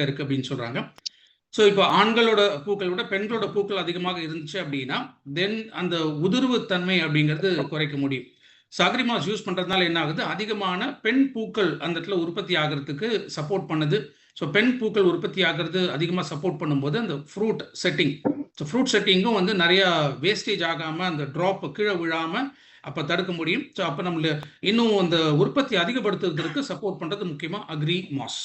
இருக்கு அப்படின்னு சொல்றாங்க. ஸோ இப்போ ஆண்களோட பூக்கள் விட பெண்களோட பூக்கள் அதிகமாக இருந்துச்சு அப்படின்னா தென் அந்த உதிர்வு தன்மை அப்படிங்கிறது குறைக்க முடியும். ஸோ அக்ரிமாஸ் யூஸ் பண்ணுறதுனால என்ன ஆகுது, அதிகமான பெண் பூக்கள் அந்த இடத்துல உற்பத்தி ஆகிறதுக்கு சப்போர்ட் பண்ணுது. ஸோ பெண் பூக்கள் உற்பத்தி ஆகிறது அதிகமாக சப்போர்ட் பண்ணும்போது அந்த ஃப்ரூட் செட்டிங், ஸோ ஃப்ரூட் செட்டிங்கும் வந்து நிறையா வேஸ்டேஜ் ஆகாமல் அந்த ட்ராப் கீழே விழாமல் அப்போ தடுக்க முடியும். ஸோ அப்போ நம்மள இன்னும் அந்த உற்பத்தி அதிகப்படுத்துவதற்கு சப்போர்ட் பண்ணுறது முக்கியமாக அக்ரி மாஸ்.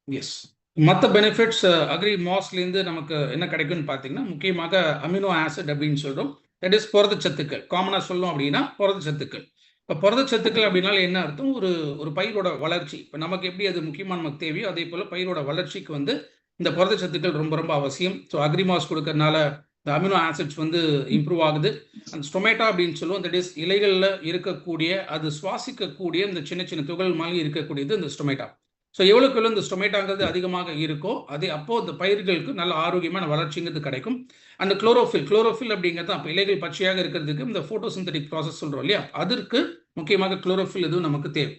எஸ், மற்ற பெனிஃபிட்ஸ் அக்ரி மாஸ்லேருந்து நமக்கு என்ன கிடைக்கும்னு பார்த்தீங்கன்னா முக்கியமாக அமினோ ஆசிட் அப்படின்னு சொல்கிறோம். தட் இஸ் புரதச்சத்துக்கள். காமனாக சொல்லணும் அப்படின்னா புரதச்சத்துக்கள். இப்போ புரதச்சத்துக்கள் அப்படின்னால என்ன அர்த்தம், ஒரு பயிரோட வளர்ச்சி. இப்போ நமக்கு எப்படி அது முக்கியமாக நமக்கு தேவையோ அதே போல் பயிரோட வளர்ச்சிக்கு வந்து இந்த புரதச்சத்துக்கள் ரொம்ப ரொம்ப அவசியம். ஸோ அக்ரி மாஸ் கொடுக்கறதுனால இந்த அமினோ ஆசிட்ஸ் வந்து இம்ப்ரூவ் ஆகுது. அந்த ஸ்டொமேட்டா அப்படின்னு சொல்லுவோம். தட் இஸ் இலைகளில் இருக்கக்கூடிய அது சுவாசிக்கக்கூடிய இந்த சின்ன சின்ன துகள் மாதிரி இருக்கக்கூடியது இந்த ஸ்டொமேட்டா. ஸோ எவ்வளோக்கு இந்த ஸ்டொமேட்டாங்கிறது அதிகமாக இருக்கோ அதே அப்போது அந்த பயிர்களுக்கு நல்ல ஆரோக்கியமான வளர்ச்சிங்கிறது கிடைக்கும். அந்த குளோரோஃபில் அப்படிங்கிறது அப்போ இலைகள் பச்சையாக இருக்கிறதுக்கு இந்த ஃபோட்டோசிந்தட்டிக் ப்ராசஸ் சொல்கிறோம் இல்லையா, அதற்கு முக்கியமாக குளோரோஃபில் எதுவும் நமக்கு தேவை.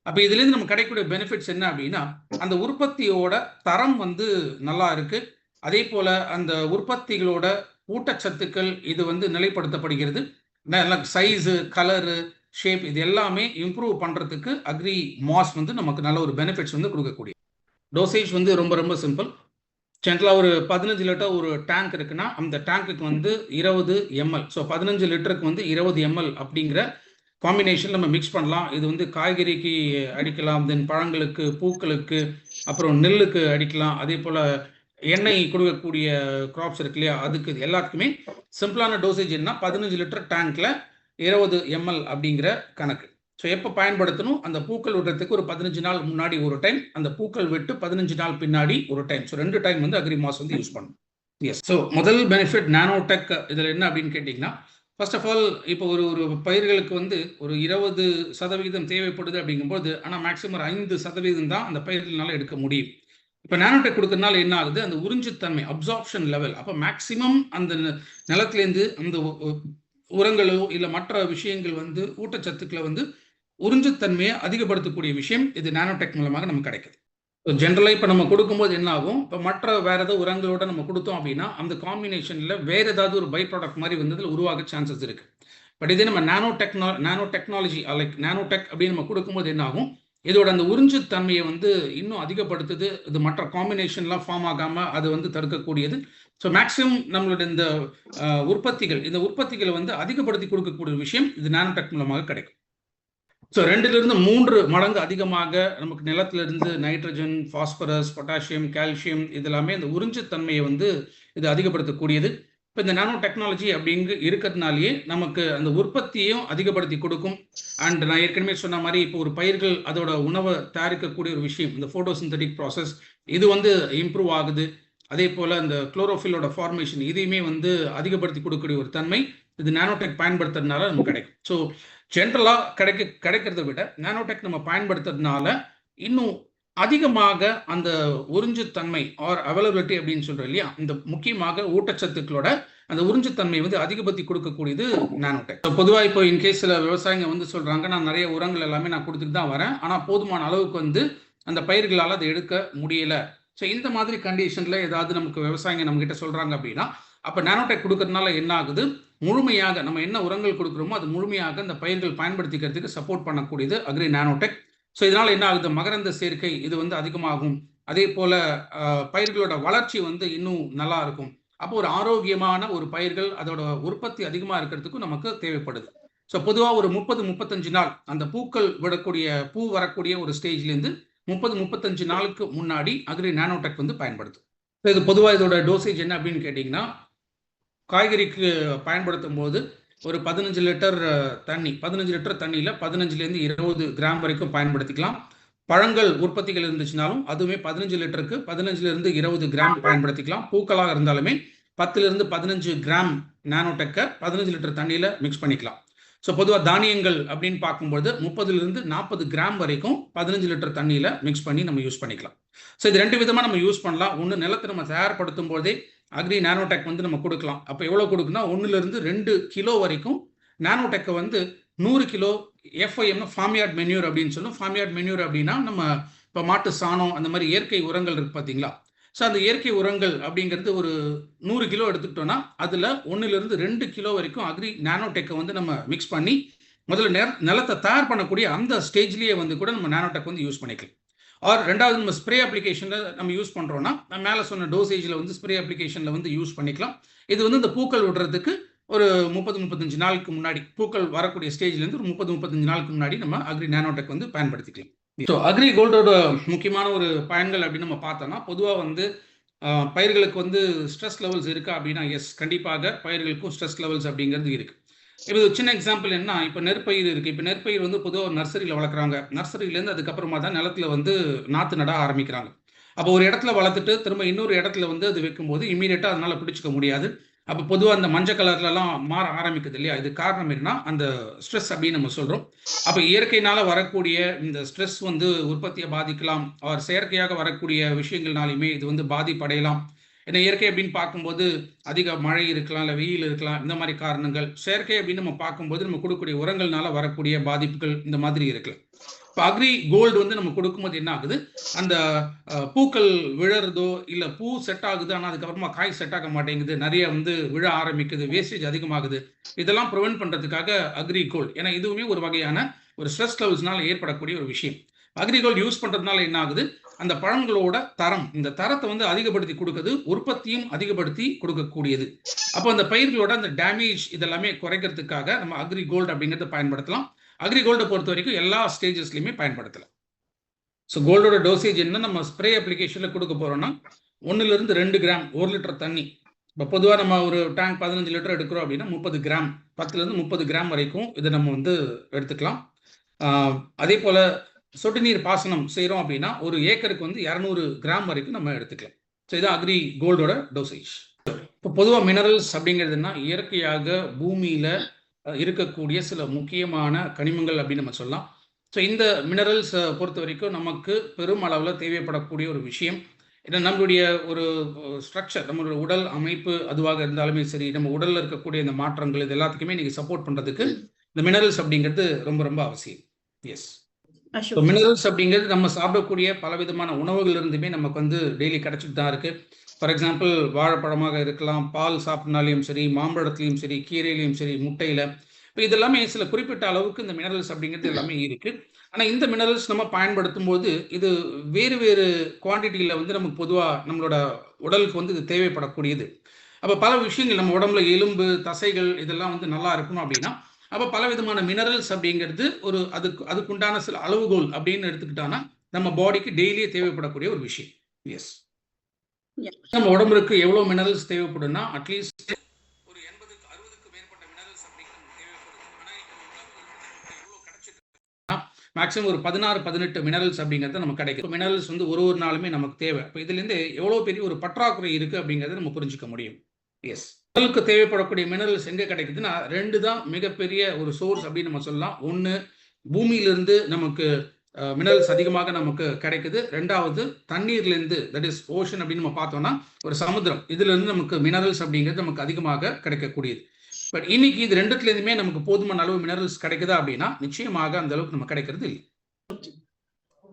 அப்போ இதுலேருந்து நமக்கு கிடைக்கக்கூடிய பெனிஃபிட்ஸ் என்ன அப்படின்னா அந்த உற்பத்தியோட தரம் வந்து நல்லா இருக்குது. அதே போல் அந்த உற்பத்திகளோட ஊட்டச்சத்துக்கள் இது வந்து நிலைப்படுத்தப்படுகிறது. சைஸு, கலரு, ஷேப் இது எல்லாமே இம்ப்ரூவ் பண்ணுறதுக்கு அக்ரி மாஸ் வந்து நமக்கு நல்ல ஒரு பெனிஃபிட்ஸ் வந்து கொடுக்கக்கூடிய. டோசேஜ் வந்து ரொம்ப ரொம்ப சிம்பிள். ஜென்ரலாக ஒரு 15 லிட்டர் ஒரு டேங்க் இருக்குன்னா அந்த டேங்க்குக்கு வந்து 20 ml. ஸோ 15 லிட்டருக்கு வந்து 20 ml அப்படிங்கிற காம்பினேஷன் நம்ம மிக்ஸ் பண்ணலாம். இது வந்து காய்கறிக்கு அடிக்கலாம், தென் பழங்களுக்கு, பூக்களுக்கு, அப்புறம் நெல்லுக்கு அடிக்கலாம். அதே போல் எண்ணெய் கொடுக்கக்கூடிய கிராப்ஸ் இருக்கு இல்லையா, அதுக்கு எல்லாத்துக்குமே சிம்பிளான டோசேஜ் என்ன 15 லிட்டர் டேங்க்ல 20 ml அப்படிங்கிற கணக்கு. ஸோ எப்போ பயன்படுத்தணும், அந்த பூக்கள் விடுறதுக்கு ஒரு 15 நாள் முன்னாடி ஒரு டைம், அந்த பூக்கள் விட்டு 15 நாள் பின்னாடி ஒரு டைம். ஸோ 2 டைம் வந்து அக்ரி மாஸ் வந்து யூஸ் பண்ணணும். எஸ், ஸோ முதல் பெனிஃபிட் நானோடெக் இதில் என்ன அப்படின்னு கேட்டிங்கன்னா, ஃபர்ஸ்ட் ஆஃப் ஆல் இப்போ ஒரு பயிர்களுக்கு வந்து ஒரு 20% தேவைப்படுது அப்படிங்கும்போது ஆனால் மேக்ஸிமம் 5% தான் அந்த பயிர்களால் எடுக்க முடியும். இப்போ நானோடெக் கொடுக்கறதுனால என்ன ஆகுது, அந்த உறிஞ்சுத்தன்மை அப்சார்ப்ஷன் லெவல் அப்போ மேக்ஸிமம் அந்த நிலத்திலேருந்து அந்த உரங்களோ இல்லை மற்ற விஷயங்கள் வந்து ஊட்டச்சத்துக்களை வந்து உறிஞ்சுத்தன்மையை அதிகப்படுத்தக்கூடிய விஷயம் இது நானோடெக் மூலமாக நமக்கு கிடைக்குது. ஸோ ஜென்ரலாக இப்போ நம்ம கொடுக்கும்போது என்ன ஆகும், இப்போ மற்ற வேற ஏதாவது உரங்களோட நம்ம கொடுத்தோம் அப்படின்னா அந்த காம்பினேஷனில் வேற ஏதாவது ஒரு பை ப்ராடக்ட் மாதிரி வந்து உருவாக சான்சஸ் இருக்கு. பட் இதே நம்ம நானோ டெக்னாலஜி லைக் நானோடெக் அப்படின்னு நம்ம கொடுக்கும்போது என்ன ஆகும், இதோட அந்த உறிஞ்சுத்தன்மையை வந்து இன்னும் அதிகப்படுத்துது. இது மற்ற காம்பினேஷன்லாம் ஃபார்ம் ஆகாமல் அது வந்து தடுக்கக்கூடியது. ஸோ மேக்ஸிமம் நம்மளோட இந்த உற்பத்திகளை வந்து அதிகப்படுத்தி கொடுக்கக்கூடிய விஷயம் இது நானோடெக் மூலமாக கிடைக்கும். ஸோ 2லிருந்து 3 மடங்கு அதிகமாக நமக்கு நிலத்திலிருந்து நைட்ரஜன், பாஸ்பரஸ், பொட்டாசியம், கால்சியம் இதெல்லாமே இந்த உறிஞ்சுத்தன்மையை வந்து இது அதிகப்படுத்தக்கூடியது. இப்போ இந்த நானோ டெக்னாலஜி அப்படிங்க இருக்கிறதுனாலேயே நமக்கு அந்த உற்பத்தியையும் அதிகப்படுத்தி கொடுக்கும். அண்ட் நான் ஏற்கனவே சொன்ன மாதிரி இப்போ ஒரு பயிர்கள் அதோட உணவை தயாரிக்கக்கூடிய ஒரு விஷயம் இந்த ஃபோட்டோசிந்தட்டிக் ப்ராசஸ் இது வந்து இம்ப்ரூவ் ஆகுது. அதே போல் அந்த குளோரோஃபில்லோட ஃபார்மேஷன் இதையுமே வந்து அதிகப்படுத்தி கொடுக்கக்கூடிய ஒரு தன்மை இது நானோடெக் பயன்படுத்துறதுனால நமக்கு கிடைக்கும். ஸோ ஜென்ரலாக கிடைக்கிறத விட நானோடெக் நம்ம பயன்படுத்துறதுனால இன்னும் அதிகமாக அந்த உறிஞ்சுத்தன்மை ஆர் அவைலபிலிட்டி அப்படின்னு சொல்கிறோம் இல்லையா, இந்த முக்கியமாக ஊட்டச்சத்துக்களோட அந்த உறிஞ்சுத்தன்மை வந்து அதிகப்படுத்தி கொடுக்கக்கூடியது நானோடெக். பொதுவாக இப்போ இன்கேஸ் சில விவசாயிங்க வந்து சொல்கிறாங்க, நான் நிறைய உரங்கள் எல்லாமே நான் கொடுத்துட்டு தான் வரேன், ஆனால் போதுமான அளவுக்கு வந்து அந்த பயிர்களால் அதை எடுக்க முடியல. ஸோ இந்த மாதிரி கண்டிஷனில் ஏதாவது நமக்கு விவசாயிங்க நம்மகிட்ட சொல்கிறாங்க அப்படின்னா அப்போ நானோடெக் கொடுக்கறதுனால என்ன ஆகுது, முழுமையாக நம்ம என்ன உரங்கள் கொடுக்குறோமோ அது முழுமையாக அந்த பயிர்கள் பயன்படுத்திக்கிறதுக்கு சப்போர்ட் பண்ணக்கூடியது அக்ரி நானோடெக். ஸோ இதனால் என்ன ஆகுது, மகரந்த சேர்க்கை இது வந்து அதிகமாகும். அதே போல் பயிர்களோட வளர்ச்சி வந்து இன்னும் நல்லா இருக்கும். அப்போ ஒரு ஆரோக்கியமான ஒரு பயிர்கள் அதோட உற்பத்தி அதிகமாக இருக்கிறதுக்கும் நமக்கு தேவைப்படுது. ஸோ பொதுவாக ஒரு 30-35 நாள் அந்த பூக்கள் விடக்கூடிய பூ வரக்கூடிய ஒரு ஸ்டேஜ்லேருந்து 30-35 நாளுக்கு முன்னாடி அக்ரி நானோடெக் வந்து பயன்படுத்தும். இது பொதுவாக இதோட டோசேஜ் என்ன அப்படின்னு கேட்டிங்கன்னா, காய்கறிக்கு பயன்படுத்தும் போது ஒரு 15 லிட்டர் தண்ணி 15 லிட்டர் தண்ணியில் 15லேருந்து 20 கிராம் வரைக்கும் பயன்படுத்திக்கலாம். பழங்கள் உற்பத்திகள் இருந்துச்சுனாலும் அதுவுமே 15 லிட்டருக்கு 15லேருந்து 20 கிராம் பயன்படுத்திக்கலாம். பூக்களாக இருந்தாலுமே 10லேருந்து 15 கிராம் நானோடெக்கை 15 லிட்டர் தண்ணியில் மிக்ஸ் பண்ணிக்கலாம். ஸோ பொதுவாக தானியங்கள் அப்படின்னு பார்க்கும்போது 30லேருந்து 40 கிராம் வரைக்கும் 15 லிட்டர் தண்ணியில் மிக்ஸ் பண்ணி நம்ம யூஸ் பண்ணிக்கலாம். ஸோ இது 2 விதமாக நம்ம யூஸ் பண்ணலாம். ஒன்று நிலத்தை நம்ம தயார்படுத்தும் போதே அக்ரி நானோடெக் வந்து நம்ம கொடுக்கலாம். அப்போ எவ்வளோ கொடுக்குன்னா 1லேருந்து 2 கிலோ வரைக்கும் நானோடெக்கை வந்து 100 கிலோ FIM ஃபார்ம்யார்ட் மென்யூர் அப்படின்னு சொல்லும். ஃபார்ம்யார்ட் மென்யூர் அப்படின்னா நம்ம இப்போ மாட்டு சாணம் அந்த மாதிரி இயற்கை உரங்கள் இருக்கு பார்த்தீங்களா, ஸோ அந்த இயற்கை உரங்கள் அப்படிங்கிறது ஒரு 100 கிலோ எடுத்துக்கிட்டோம்னா அதில் 1 to 2 கிலோ வரைக்கும் அக்ரி நானோடெக்கை வந்து நம்ம மிக்ஸ் பண்ணி முதல்ல நிலத்தை தயார் பண்ணக்கூடிய அந்த ஸ்டேஜ்லேயே வந்து கூட நம்ம நானோடெக் வந்து யூஸ் பண்ணிக்கலாம். ஆர் ரெண்டாவது நம்ம ஸ்ப்ரே அப்ளிகேஷனில் நம்ம யூஸ் பண்ணுறோன்னா நான் மேலே சொன்ன டோசேஜில் வந்து ஸ்ப்ரே அப்ளிகேஷனில் வந்து யூஸ் பண்ணிக்கலாம். இது வந்து இந்த பூக்கள் விடுறதுக்கு ஒரு 30-35 நாளுக்கு முன்னாடி, பூக்கள் வரக்கூடிய ஸ்டேஜ்லேருந்து ஒரு 30-35 நாளுக்கு முன்னாடி நம்ம அக்ரி நானோடெக் வந்து பயன்படுத்திக்கலாம். ஸோ அக்ரி கோல்டோட முக்கியமான ஒரு பயன்கள் அப்படின்னு நம்ம பார்த்தோம்னா, பொதுவாக வந்து பயிர்களுக்கு வந்து ஸ்ட்ரெஸ் லெவல்ஸ் இருக்கா அப்படின்னா, எஸ், கண்டிப்பாக பயிர்களுக்கும் ஸ்ட்ரெஸ் லெவல்ஸ் அப்படிங்கிறது இருக்குது. இப்போ ஒரு சின்ன எக்ஸாம்பிள் என்ன, இப்போ நெற்பயிர் இருக்குது. இப்போ நெற்பயிர் வந்து பொதுவாக நர்சரியில் வளர்க்குறாங்க. நர்சரியிலேருந்து அதுக்கப்புறமா தான் நிலத்துல வந்து நாற்று நட ஆரம்பிக்கிறாங்க. அப்போ ஒரு இடத்துல வளர்த்துட்டு திரும்ப இன்னொரு இடத்துல வந்து அது வைக்கும்போது இமீடியட்டாக அதனால் பிடிச்சிக்க முடியாது. அப்போ பொதுவாக அந்த மஞ்சள் கலர்லலாம் மாற ஆரம்பிக்குது இல்லையா? இது காரணம் என்னன்னா அந்த ஸ்ட்ரெஸ் அப்படின்னு நம்ம சொல்கிறோம். அப்போ இயற்கையினால் வரக்கூடிய இந்த ஸ்ட்ரெஸ் வந்து உற்பத்தியை பாதிக்கலாம். அவர் செயற்கையாக வரக்கூடிய விஷயங்கள்னாலுமே இது வந்து பாதிப்படையலாம். ஏன்னா இயற்கை அப்படின்னு பார்க்கும்போது அதிக மழை இருக்கலாம், இல்லை வெயில் இருக்கலாம், இந்த மாதிரி காரணங்கள். செயற்கை அப்படின்னு நம்ம பார்க்கும்போது நம்ம கொடுக்கக்கூடிய உரங்கள்னால வரக்கூடிய பாதிப்புகள் இந்த மாதிரி இருக்கலாம். இப்போ அக்ரி கோல்டு வந்து நம்ம கொடுக்கும்போது என்ன ஆகுது, அந்த பூக்கள் விழறதோ இல்லை பூ செட் ஆகுது ஆனால் அதுக்கப்புறமா காய் செட் ஆக மாட்டேங்குது, நிறைய வந்து விழ ஆரம்பிக்குது, வேஸ்டேஜ் அதிகமாகுது, இதெல்லாம் ப்ரிவென்ட் பண்ணுறதுக்காக அக்ரி கோல்டு. ஏன்னா இதுவுமே ஒரு வகையான ஒரு ஸ்ட்ரெஸ் லெவல்ஸ்னால ஏற்படக்கூடிய ஒரு விஷயம். அக்ரி கோல்டு யூஸ் பண்ணுறதுனால என்ன ஆகுது, அந்த பழங்களோட தரம், இந்த தரத்தை வந்து அதிகப்படுத்தி கொடுக்குது, உற்பத்தியும் அதிகப்படுத்தி கொடுக்கக்கூடியது. அப்போ அந்த பயிர்களோட அந்த டேமேஜ் இதெல்லாமே குறைக்கிறதுக்காக நம்ம அக்ரி கோல்டு அப்படிங்கிறத பயன்படுத்தலாம். அக்ரி கோல்டை பொறுத்த வரைக்கும் எல்லா ஸ்டேஜஸ்லையுமே பயன்படுத்தலாம். ஸோ கோல்டோட டோசேஜ் என்ன, நம்ம ஸ்ப்ரே அப்ளிகேஷனில் கொடுக்க போகிறோம்னா 1 to 2 கிராம் 1 லிட்டர் தண்ணி. இப்போ பொதுவாக நம்ம ஒரு டேங்க் 15 லிட்டர் எடுக்கிறோம் அப்படின்னா 30 கிராம், 10 to 30 கிராம் வரைக்கும் இதை நம்ம வந்து எடுத்துக்கலாம். அதே போல் சொட்டு நீர் பாசனம் செய்கிறோம் அப்படின்னா ஒரு ஏக்கருக்கு வந்து 200 கிராம் வரைக்கும் நம்ம எடுத்துக்கலாம். ஸோ இது அக்ரி கோல்டோட டோசேஜ். இப்போ பொதுவாக மினரல்ஸ் அப்படிங்கிறதுனா இயற்கையாக பூமியில் இருக்கக்கூடிய சில முக்கியமான கனிமங்கள் அப்படின்னு நம்ம சொல்லலாம். ஸோ இந்த மினரல்ஸ் பொறுத்த வரைக்கும் நமக்கு பெரும் அளவில் தேவைப்படக்கூடிய ஒரு விஷயம். ஏன்னா நம்மளுடைய ஒரு ஸ்ட்ரக்சர், நம்மளுடைய உடல் அமைப்பு அதுவாக இருந்தாலுமே சரி, நம்ம உடலில் இருக்கக்கூடிய இந்த மாற்றங்கள் இது எல்லாத்துக்குமே நீங்கள் சப்போர்ட் பண்ணுறதுக்கு இந்த மினரல்ஸ் அப்படிங்கிறது ரொம்ப ரொம்ப அவசியம். எஸ், ஸோ மினரல்ஸ் அப்படிங்கிறது நம்ம சாப்பிடக்கூடிய பலவிதமான உணவுகள் இருந்துமே நமக்கு வந்து டெய்லி கிடைச்சிட்டு தான் இருக்குது. ஃபார் எக்ஸாம்பிள் வாழைப்பழமாக இருக்கலாம், பால் சாப்பிட்னாலையும் சரி, மாம்பழத்துலையும் சரி, கீரையிலையும் சரி, முட்டையில். இப்போ இதெல்லாமே சில குறிப்பிட்ட அளவுக்கு இந்த மினரல்ஸ் அப்படிங்கிறது எல்லாமே இருக்குது. ஆனால் இந்த மினரல்ஸ் நம்ம பயன்படுத்தும் போது இது வேறு வேறு குவான்டிட்டியில் வந்து நமக்கு பொதுவாக நம்மளோட உடலுக்கு வந்து இது தேவைப்படக்கூடியது. அப்போ பல விஷயங்கள் நம்ம உடம்புல எலும்பு தசைகள் இதெல்லாம் வந்து நல்லா இருக்கணும் அப்படின்னா அப்போ பல விதமான மினரல்ஸ் அப்படிங்கிறது ஒரு அதுக்குண்டான சில அளவுகோல் அப்படின்னு எடுத்துக்கிட்டோன்னா நம்ம பாடிக்கு டெய்லியே தேவைப்படக்கூடிய ஒரு விஷயம். எஸ், நம்ம உடம்புக்கு எவ்வளவு மினரல்ஸ் தேவைப்படும்னா அட்லீஸ்ட் ஒரு 80-60க்கு மேற்பட்ட மினரல்ஸ் அப்படிங்கிறது தேவைப்படுது. மேக்ஸிமம் ஒரு 16-18 மினரல்ஸ் அப்படிங்கிறது நமக்கு கிடைக்கும். மினரல்ஸ் வந்து ஒரு நாளுமே நமக்கு தேவை. இப்போ இதுலேருந்து எவ்வளோ பெரிய ஒரு பற்றாக்குறை இருக்குது அப்படிங்கிறத நம்ம புரிஞ்சுக்க முடியும். எஸ், உடலுக்கு தேவைப்படக்கூடிய மினரல்ஸ் எங்கே கிடைக்குதுன்னா 2 தான் மிகப்பெரிய ஒரு சோர்ஸ் அப்படின்னு நம்ம சொல்லலாம். ஒன்று பூமியிலிருந்து நமக்கு மினரல்ஸ் அதிகமாக நமக்கு கிடைக்குது. ரெண்டாவது தண்ணீர்லேருந்து, தட் இஸ் ஓஷன் அப்படின்னு நம்ம பார்த்தோம்னா ஒரு சமுத்திரம், இதுலேருந்து நமக்கு மினரல்ஸ் அப்படிங்கிறது நமக்கு அதிகமாக கிடைக்கக்கூடியது. பட் இன்னைக்கு இது ரெண்டுத்துலேருந்துமே நமக்கு போதுமான அளவு மினரல்ஸ் கிடைக்குதா அப்படின்னா நிச்சயமாக அந்த அளவுக்கு நம்ம கிடைக்கிறது இல்லை.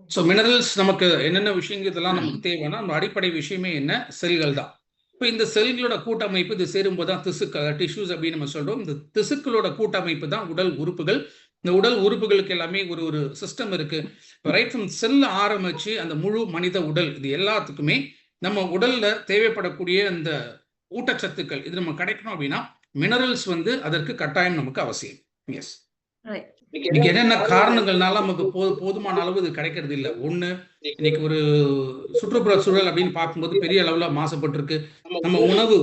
ஸோ மினரல்ஸ் நமக்கு என்னென்ன விஷயங்கள் இதெல்லாம் நமக்கு தேவைன்னா நம்ம அடிப்படை விஷயமே என்ன, செல்கள் தான். இப்போ இந்த செல்களோட கூட்டமைப்பு இது சேரும்போது தான் திசுக்கள், டிஷ்யூஸ் அப்படின்னு நம்ம சொல்கிறோம். இந்த திசுக்களோட கூட்டமைப்பு தான் உடல் உறுப்புகள். இந்த உடல் உறுப்புகளுக்கு எல்லாமே ஒரு சிஸ்டம் இருக்கு. ரைட் ஃப்ரம் செல்ல ஆரம்பிச்சு அந்த முழு மனித உடல் இது எல்லாத்துக்குமே நம்ம உடல்ல தேவைப்படக்கூடிய இந்த ஊட்டச்சத்துக்கள் இது நம்ம கிடைக்கணும் அப்படின்னா மினரல்ஸ் வந்து அதற்கு கட்டாயம் நமக்கு அவசியம். எஸ், இன்னைக்கு என்னென்ன காரணங்கள்னால நமக்கு போதுமான அளவு இது கிடைக்கிறது இல்லை. ஒண்ணு, இன்னைக்கு ஒரு சுற்றுப்புற சூழல் அப்படின்னு பார்க்கும்போது பெரிய அளவுல மாசுபட்டிருக்கு. நம்ம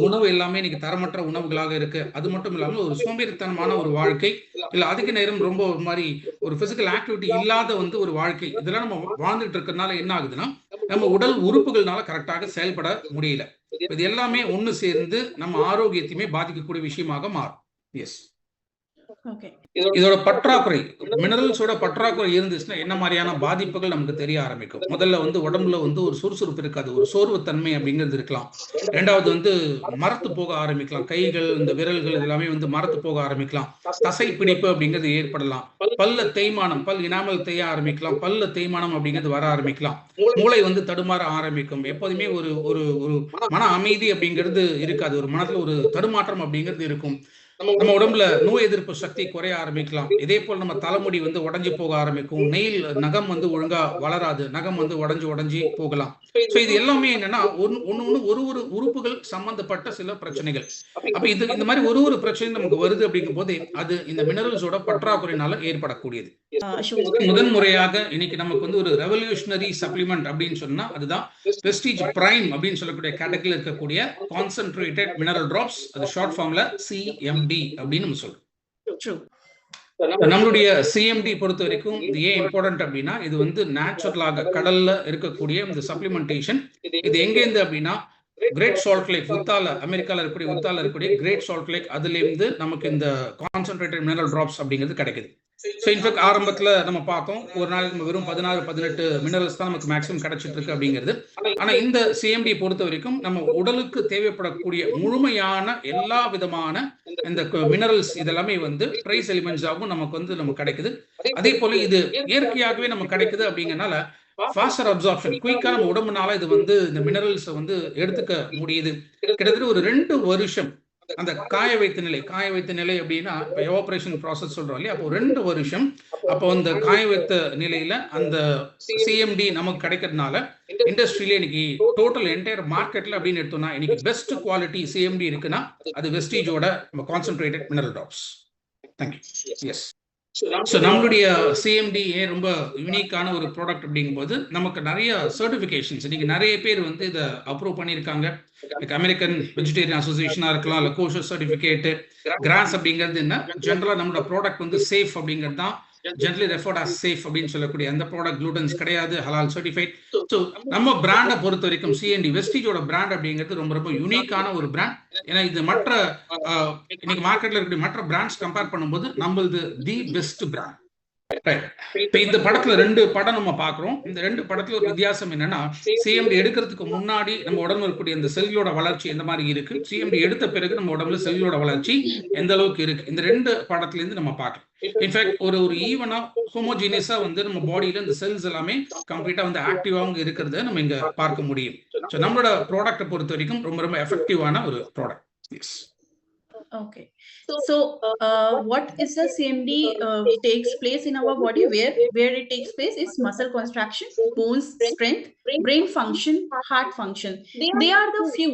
உணவு எல்லாமே இன்னைக்கு தரமற்ற உணவுகளாக இருக்கு. அது மட்டும் இல்லாம ஒரு சோம்பேறித்தனமான ஒரு வாழ்க்கை, இல்ல அதிக நேரம் ரொம்ப ஒரு மாதிரி ஒரு பிசிக்கல் ஆக்டிவிட்டி இல்லாத வந்து ஒரு வாழ்க்கை, இதெல்லாம் நம்ம வாழ்ந்துட்டு இருக்கிறதுனால என்ன ஆகுதுன்னா நம்ம உடல் உறுப்புகள்னால கரெக்டாக செயல்பட முடியல. இது எல்லாமே ஒண்ணு சேர்ந்து நம்ம ஆரோக்கியத்தையுமே பாதிக்கக்கூடிய விஷயமாக மாறும். எஸ், இதோட பற்றாக்குறை மினரல்ஸோட பற்றாக்குறை இருந்துச்சுன்னா என்ன மாதிரியான பாதிப்புகள் நமக்கு தெரிய ஆரம்பிக்கும். முதல்ல வந்து உடம்புல வந்து ஒரு சுறுசுறுப்பு இருக்காது, ஒரு சோர்வுத்தன்மை அப்படிங்கிறது இருக்கலாம். ரெண்டாவது வந்து மரத்து போக ஆரம்பிக்கலாம், கைகள் இந்த விரல்கள் எல்லாமே வந்து மரத்து போக ஆரம்பிக்கலாம், தசை பிடிப்பு அப்படிங்கிறது ஏற்படலாம், பல்ல தேய்மானம், பல் இனாமல் தேய ஆரம்பிக்கலாம், பல்ல தேய்மானம் அப்படிங்கிறது வர ஆரம்பிக்கலாம், மூளை வந்து தடுமாற ஆரம்பிக்கும். எப்போதுமே ஒரு ஒரு ஒரு மன அமைதி அப்படிங்கிறது இருக்காது, ஒரு மனத்துல ஒரு தடுமாற்றம் அப்படிங்கிறது இருக்கும். நம்ம உடம்புல நோய் எதிர்ப்பு சக்தி குறைய ஆரம்பிக்கலாம். இதே போல் நம்ம தலைமுடி வந்து உடஞ்சி போக ஆரம்பிக்கும், நெயில் நகம் வந்து ஒழுங்கா வளராது, நகம் வந்து உடஞ்சி போகலாம். ஸோ இது எல்லாமே என்னன்னா ஒன்னு ஒரு ஒரு உறுப்புகள் சம்பந்தப்பட்ட சில பிரச்சனைகள். அப்ப இது இந்த மாதிரி ஒரு பிரச்சனை நமக்கு வருது அப்படிங்கும் போது அது இந்த மினரல்ஸோட பற்றாக்குறையினால ஏற்படக்கூடியது. முதன் முறையாக இன்னைக்கு நமக்கு வந்து ஒரு ரெவல்யூஷனரி சப்ளிமெண்ட் அப்படின்னு சொன்னா அதுதான் வெஸ்டிஜ் பிரைம் அப்படின்னு சொல்லக்கூடிய கேட்டகரியில் இருக்கக்கூடிய கான்சென்ட்ரேட்டட் மினரல் டிராப்ஸ், அது ஷார்ட் ஃபார்ம்ல சிஎம்டி அப்படின்னு நம்ம சொல்றோம். நம்மளுடைய சிஎம்டி பொறுத்த வரைக்கும் இது ஏன் இம்பார்ட்டன்ட் அப்படின்னா இது வந்து நேச்சுரலாக கடல்ல இருக்கக்கூடிய இந்த சப்ளிமெண்டேஷன். இது எங்கேருந்து அப்படின்னா கிரேட் சால்ட் லேக், உத்தால, அமெரிக்கால இருக்கக்கூடிய உத்தால இருக்கக்கூடிய கிரேட் சால்ட் லேக், அதுல இருந்து நமக்கு இந்த கான்சென்ட்ரேட்டட் மினரல் டிராப்ஸ் அப்படிங்கிறது கிடைக்குது. ஸோ இன்ஃபேக்ட் ஆரம்பத்தில் நம்ம பார்த்தோம் ஒரு நாளைக்கு நம்ம வெறும் 16-18 மினரல்ஸ் தான் நமக்கு மேக்ஸிமம் கிடைச்சிட்டு இருக்கு அப்படிங்கிறது. ஆனால் இந்த சிஎம்டி பொறுத்த வரைக்கும் நம்ம உடலுக்கு தேவைப்படக்கூடிய முழுமையான எல்லா விதமான இந்த மினரல்ஸ் இதெல்லாமே வந்து ட்ரைஸ் எலிமெண்ட்ஸாகவும் நமக்கு வந்து நமக்கு கிடைக்குது. அதே போல இது இயற்கையாகவே நமக்கு கிடைக்குது அப்படிங்கறனால ஃபாஸ்டர் அப்சார்ப்ஷன், குயிக்கா நம்ம உடம்புனால இது வந்து இந்த மினரல்ஸை வந்து எடுத்துக்க முடியுது. கிட்டத்தட்ட ஒரு 2 வருஷம் அந்த காய வைத்த நிலை அப்படின்னா இப்போ எவாபரேஷன் ப்ராசஸ் சொல்றோம் இல்லையா, அப்போ 2 வருஷம் அப்போ அந்த காய வைத்த நிலையில அந்த சிஎம்டி நமக்கு கிடைக்கிறதுனால இண்டஸ்ட்ரியில இன்னைக்கு டோட்டல் என்டையர் மார்க்கெட்ல அப்படின்னு எடுத்தோம்னா இன்னைக்கு பெஸ்ட் குவாலிட்டி சிஎம்டி இருக்குன்னா அது வெஸ்டீஜோட concentrated mineral drops. Thank you. Yes, so நம்மளுடைய சிஎம்டி ஏன் ரொம்ப யூனிக்கான ஒரு ப்ராடக்ட் அப்படிங்கும்போது நமக்கு நிறைய சர்டிஃபிகேஷன்ஸ் இன்னைக்கு நிறைய பேர் வந்து இதை அப்ரூவ் பண்ணியிருக்காங்க. லைக் அமெரிக்கன் வெஜிடேரியன் அசோசியேஷனா இருக்கலாம், இல்லை கோஷர் சர்டிஃபிகேட், கிராஸ் அப்படிங்கிறது என்ன ஜென்ரலா நம்மளோட ப்ராடக்ட் வந்து சேஃப் அப்படிங்கிறது தான் ஜென்ரலி ரெஃபர்ட் அஸ் சேஃப் அப்படின்னு சொல்லக்கூடிய அந்த ப்ராடக்ட் குளூட்டன்ஸ் கிடையாது, ஹலால் சர்டிஃபைட். ஸோ நம்ம பிராண்டை பொறுத்த வரைக்கும் சிஎன்டி வெஸ்டீஜோட பிராண்ட் அப்படிங்கிறது ரொம்ப ரொம்ப யூனிக்கான ஒரு பிராண்ட். ஏன்னா இது மற்ற இன்னைக்கு மார்க்கெட்ல இருக்கக்கூடிய மற்ற பிராண்ட்ஸ் கம்பேர் பண்ணும்போது நம்மளது தி பெஸ்ட் பிராண்ட். இப்ப இந்த படத்துல 2 படம் நம்ம பாக்குறோம். இந்த 2 படத்துல ஒரு வித்தியாசம் என்னன்னா சிஎம்டி எடுக்கிறதுக்கு முன்னாடி நம்ம உடம்புல இருக்கக்கூடிய இந்த செல்லோட வளர்ச்சி எந்த மாதிரி இருக்கு, சிஎம்டி எடுத்த பிறகு நம்ம உடம்புல செல்லோட வளர்ச்சி எந்த அளவுக்கு இருக்கு, இந்த 2 படத்துல இருந்து நம்ம பார்க்கலாம். இன்ஃபேக்ட் ஒரு ஈவனா ஹோமோஜீனியஸா வந்து நம்ம பாடியில இந்த செல்ஸ் எல்லாமே கம்ப்ளீட்டா வந்து ஆக்டிவாக இருக்கிறத நம்ம இங்க பார்க்க முடியும். ஸோ நம்மளோட ப்ராடக்ட்டை பொறுத்த வரைக்கும் ரொம்ப ரொம்ப எஃபெக்டிவான ஒரு product. Yes. Okay. So, what is the CMD takes place in our body? Where it takes place is muscle contraction, bones strength, brain function, heart function. They are the few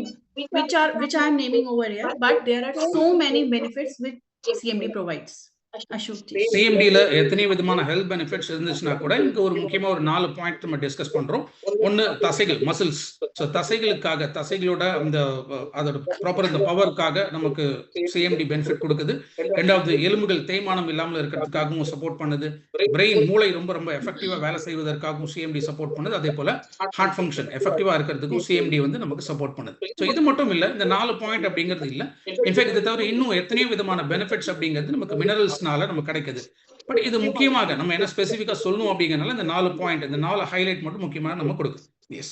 which I am naming over here, but there are so many benefits which CMD provides. சிஎம்டியில் எத்தனை விதமான health benefits இருந்துச்சுன்னா கூட இங்க ஒரு முக்கியமா ஒரு 4 point நம்ம discuss பண்றோம். ஒன்னு தசைகள், மசில்ஸ். ஸோ தசைகளுக்காக, தசைகளோட அந்த அதோட ப்ராப்பர் இந்த பவருக்காக நமக்கு சிஎம்டி பெனிஃபிட் கொடுக்குது. ரெண்டாவது எலும்புகள் தேய்மானம் இல்லாமல் இருக்கிறதுக்காகவும் சப்போர்ட் பண்ணுது. பிரெயின், மூளை ரொம்ப ரொம்ப எஃபெக்டிவா வேலை செய்வதற்காகவும் சிஎம்டி சப்போர்ட் பண்ணுது. அதே போல ஹார்ட் ஃபங்க்ஷன் எஃபெக்டிவா இருக்கிறதுக்கும் சிஎம்டி வந்து நமக்கு சப்போர்ட் பண்ணுது. ஸோ இது மட்டும் இல்ல, இந்த 4 பாயிண்ட் அப்படிங்கிறது இல்ல, இன்ஃபேக்ட் இதை தவிர இன்னும் எத்தனையோ விதமான பெனிஃபிட்ஸ் அப்படிங்கிறது நமக்கு மினரல்ஸ் நமக்கு கிடைக்குது. பட் இது முக்கியமாக நம்ம என்ன ஸ்பெசிபிக்கா சொல்லணும் அப்படிங்கறனால இந்த 4 பாயிண்ட், இந்த 4 ஹைலைட் மட்டும் முக்கியமா நம்ம கொடுக்குது. எஸ்.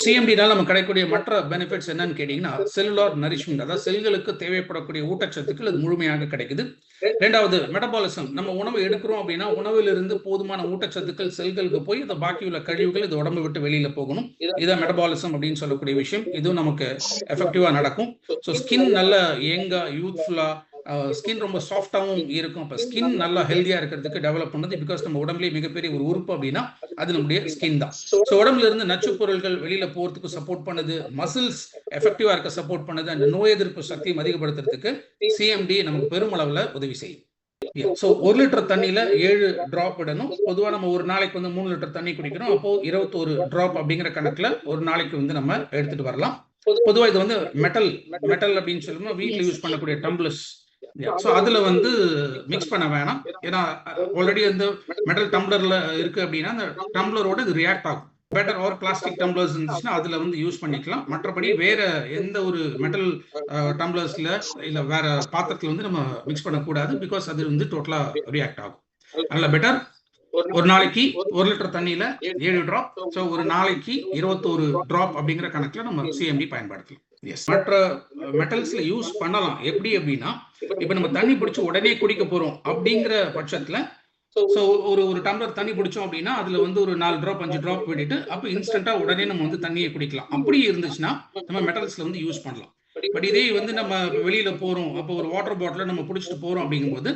சிஎம்டினால நமக்கு கிடைக்கக்கூடிய மற்ற பெனிஃபிட்ஸ் என்னன்னு கேட்டீங்கன்னா செல்லுலார் நரிஷ்மெண்ட், அதாவது செல்களுக்கு தேவைப்படக்கூடிய ஊட்டச்சத்துக்கள் அது முழுமையாக கிடைக்குது. ரெண்டாவது மெட்டபாலிசம், நம்ம உணவு எடுக்கிறோம் அப்படின்னா உணவிலிருந்து போதுமான ஊட்டச்சத்துக்கள் செல்களுக்கு போய் இந்த பாக்கி உள்ள கழிவுகள் இது உடம்பு விட்டு வெளியில போகணும். இதான் மெட்டபாலிசம் அப்படின்னு சொல்லக்கூடிய விஷயம். இதுவும் நமக்கு எஃபெக்டிவா நடக்கும். ஸோ ஸ்கின் நல்ல யங்கா, யூத்ஃபுல்லா, ஸ்கின் ரொம்ப சாஃப்டாகவும் இருக்கும். அப்போ ஸ்கின் நல்லா ஹெல்தியா இருக்கிறதுக்கு டெவலப் பண்ணுது. பிகாஸ் நம்ம உடம்புலேயே மிகப்பெரிய ஒரு உறுப்பு அப்படின்னா அது நம்முடைய ஸ்கின் தான். ஸோ உடம்புல இருந்து நச்சு பொருட்கள் வெளியில போறதுக்கு சப்போர்ட் பண்ணுது. மசில்ஸ் எஃபெக்டிவா இருக்க சப்போர்ட் பண்ணுது. அந்த நோய் எதிர்ப்பு சக்தியை அதிகப்படுத்துறதுக்கு சிஎம்டி நமக்கு பெருமளவுல உதவி செய்யும். ஸோ 1 லிட்டர் தண்ணியில 7 டிராப் இடணும். பொதுவாக நம்ம ஒரு நாளைக்கு வந்து 3 லிட்டர் தண்ணி குடிக்கிறோம். அப்போ 21 டிராப் அப்படிங்கிற கணக்குல ஒரு நாளைக்கு வந்து நம்ம எடுத்துட்டு வரலாம். பொதுவாக இது வந்து மெட்டல் அப்படின்னு சொல்லும்போது வீட்டில் யூஸ் பண்ணக்கூடிய டம்ளர்ஸ். ஸோ அதுல வந்து மிக்ஸ் பண்ண வேணாம். ஏன்னா ஆல்ரெடி வந்து மெட்டல் டம்ளர்ல இருக்கு அப்படின்னா அந்த டம்ளரோட இது ரியாக்ட் ஆகும். பெட்டர் ஒரு பிளாஸ்டிக் டம்ளர்ஸ் இருந்துச்சுன்னா அதுல வந்து யூஸ் பண்ணிக்கலாம். மற்றபடி வேற எந்த ஒரு மெட்டல் டம்ளர்ஸ்ல இல்ல வேற பாத்திரத்துல வந்து நம்ம மிக்ஸ் பண்ணக்கூடாது. பிகாஸ் அது வந்து டோட்டலா ரியாக்ட் ஆகும். அதில் பெட்டர் ஒரு நாளைக்கு 1 லிட்டர் தண்ணியில 7 டிராப், ஸோ ஒரு நாளைக்கு 21 டிராப் அப்படிங்கிற கணக்குல நம்ம சிஎம்டி பயன்படுத்தலாம். எஸ், மற்ற மெட்டல்ஸ்ல யூஸ் பண்ணலாம். எப்படி அப்படின்னா, இப்ப நம்ம தண்ணி பிடிச்சி உடனே குடிக்க போறோம் அப்படிங்கிற பட்சத்துல, ஸோ ஒரு டம்ளர் தண்ணி பிடிச்சோம் அப்படின்னா அதுல வந்து ஒரு 4 டிராப் 5 டிராப் விட்டுட்டு அப்போ இன்ஸ்டன்டா உடனே நம்ம வந்து தண்ணியை குடிக்கலாம். அப்படி இருந்துச்சுன்னா நம்ம மெட்டல்ஸ்ல வந்து யூஸ் பண்ணலாம். பட் இதே வந்து நம்ம வெளியில போறோம், அப்போ ஒரு வாட்டர் பாட்டில நம்ம பிடிச்சிட்டு போறோம் அப்படிங்கும்போது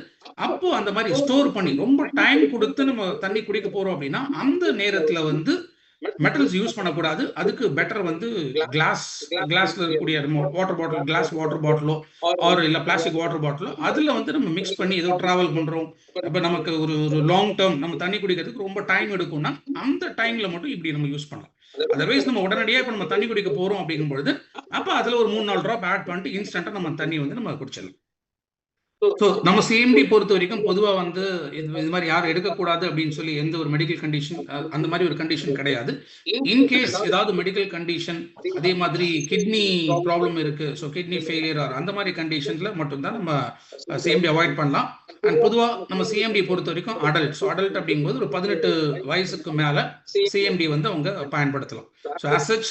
அப்போ அந்த மாதிரி ஸ்டோர் பண்ணி ரொம்ப டைம் கொடுத்து நம்ம தண்ணி குடிக்க போறோம் அப்படின்னா அந்த நேரத்துல வந்து மெட்டல்ஸ் யூஸ் பண்ணக்கூடாது. அதுக்கு பெட்டர் வந்து கிளாஸ்ல இருக்கக்கூடிய வாட்டர் பாட்டில், கிளாஸ் வாட்டர் பாட்டிலோ ஆர் இல்ல பிளாஸ்டிக் வாட்டர் பாட்டிலோ அதுல வந்து நம்ம மிக்ஸ் பண்ணி ஏதோ டிராவல் பண்றோம், இப்ப நமக்கு ஒரு லாங் டேர்ம் நம்ம தண்ணி குடிக்கிறதுக்கு ரொம்ப டைம் எடுக்கும்னா அந்த டைம்ல மட்டும் இப்படி நம்ம யூஸ் பண்ணலாம். அதர்வைஸ் நம்ம உடனடியாக இப்போ நம்ம தண்ணி குடிக்க போறோம் அப்படிங்கும்பொழுது அப்போ அதுல ஒரு 3-4 டிராப் ஆட் பண்ணிட்டு இன்ஸ்டன்டா நம்ம தண்ணி வந்து நம்ம குடிச்சிடலாம். ஸோ நம்ம சிஎம்டி பொறுத்த வரைக்கும் பொதுவாக வந்து இது மாதிரி யாரும் எடுக்கக்கூடாது அப்படின்னு சொல்லி எந்த ஒரு மெடிக்கல் கண்டிஷன் அந்த மாதிரி ஒரு கண்டிஷன் கிடையாது. இன்கேஸ் ஏதாவது மெடிக்கல் கண்டிஷன் அதே மாதிரி கிட்னி ப்ராப்ளம் இருக்கு, ஸோ கிட்னி ஃபெயிலியர் அந்த மாதிரி கண்டிஷன்ல மட்டும்தான் நம்ம சிஎம்டி அவாய்ட் பண்ணலாம். அண்ட் பொதுவாக நம்ம சிஎம்டி பொறுத்த வரைக்கும் அடல்ட், ஸோ அடல்ட் அப்படிங்கும்போது ஒரு 18 வயசுக்கு மேல சிஎம்டி வந்து அவங்க பயன்படுத்தலாம். ஸோ அசச்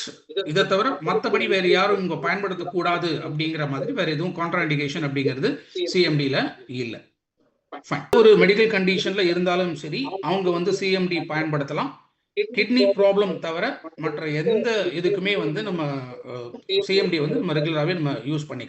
இதை தவிர மற்றபடி வேற யாரும் இங்க பயன்படுத்தக்கூடாது அப்படிங்கிற மாதிரி வேற எதுவும் கான்ட்ராண்டிகேஷன் அப்படிங்கிறது சிஎம்டியில் இல்லை. ஒரு மெடிக்கல் கண்டிஷன்ல இருந்தாலும் சரி அவங்க வந்து சிஎம்டி பயன்படுத்தலாம். கிட்னி ப்ராப்ளம் தவிர மற்ற எந்த இதுக்குமே வந்து நம்ம சிஎம்டி வந்து நம்ம ரெகுலராகவே நம்ம யூஸ் பண்ணி